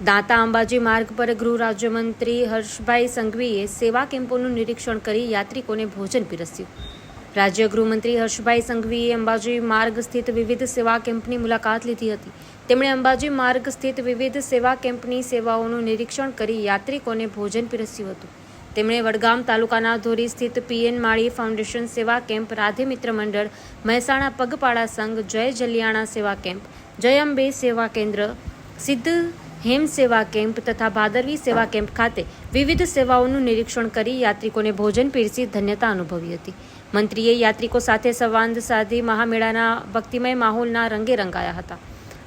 દાંતા અંબાજી માર્ગ પર ગૃહ રાજ્યમંત્રી હર્ષભાઈ સંઘવીએ સેવા કેમ્પોનું નિરીક્ષણ કરી યાત્રિકોને ભોજન પીરસ્યું. રાજ્ય ગૃહમંત્રી હર્ષભાઈ સંઘવીએ અંબાજી માર્ગ સ્થિત વિવિધ સેવા કેમ્પની મુલાકાત લીધી હતી. તેમણે અંબાજી માર્ગ સ્થિત વિવિધ સેવા કેમ્પની સેવાઓનું નિરીક્ષણ કરી યાત્રિકોને ભોજન પીરસ્યું હતું. તેમણે વડગામ તાલુકાના ધોરી સ્થિત પીએન માળી ફાઉન્ડેશન સેવા કેમ્પ, રાધે મિત્ર મંડળ, મહેસાણા પગપાળા સંઘ, જય જલિયાણા સેવા કેમ્પ, જય અંબે સેવા કેન્દ્ર, સિદ્ધ હેમ સેવા કેમ્પ તથા ભાદરવી સેવા કેમ્પ ખાતે વિવિધ સેવાઓનું નિરીક્ષણ કરી યાત્રિકોને ભોજન પીરસી ધન્યતા અનુભવી હતી. મંત્રીએ યાત્રિકો સાથે સંવાદ સાધી મહામેળાના ભક્તિમય માહોલના રંગે રંગાયા હતા.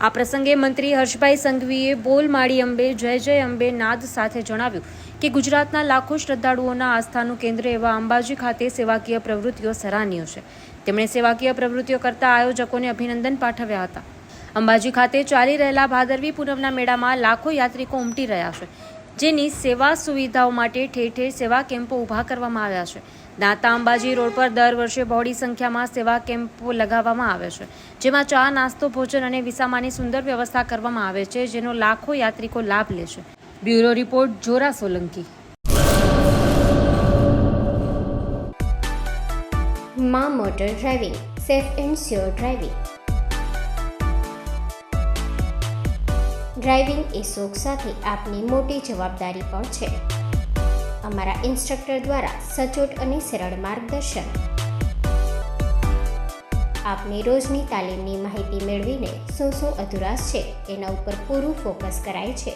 આ પ્રસંગે મંત્રી હર્ષભાઈ સંઘવીએ બોલ માળી અંબે, જય જય અંબે નાદ સાથે જણાવ્યું કે ગુજરાતના લાખો શ્રદ્ધાળુઓના આસ્થાનું કેન્દ્ર એવા અંબાજી ખાતે સેવાકીય પ્રવૃત્તિઓ સરાહનીય છે. તેમણે સેવાકીય પ્રવૃત્તિઓ કરતા આયોજકોને અભિનંદન પાઠવ્યા હતા. અંબાજી ખાતે ચાલી રહેલા ભાદરવી પૂનમના મેળામાં લાખો યાત્રિકો ઉમટી રહ્યા છે, જેની સેવા સુવિધાઓ માટે ઠેર ઠેર સેવા કેમ્પો ઊભા કરવામાં આવ્યા છે. દાંતા અંબાજી રોડ પર દર વર્ષે બહોળી સંખ્યામાં સેવા કેમ્પો લગાવવામાં આવે છે, જેમાં ચા, નાસ્તો, ભોજન અને વિસામાની સુંદર વ્યવસ્થા કરવામાં આવે છે, જેનો લાખો યાત્રિકો લાભ લે છે. Bureau report, Jora Solanki. માં motor driving, safe and sure driving. Driving એ શોખ સાથે આપની મોટી જવાબદારી પણ છે. અમારા ઇન્સ્ટ્રક્ટર દ્વારા સચોટ અને સરળ માર્ગદર્શન. આપની રોજની તાલીમની માહિતી મેળવીને શું અધુરાશ છે એના ઉપર પૂરું ફોકસ કરાય છે.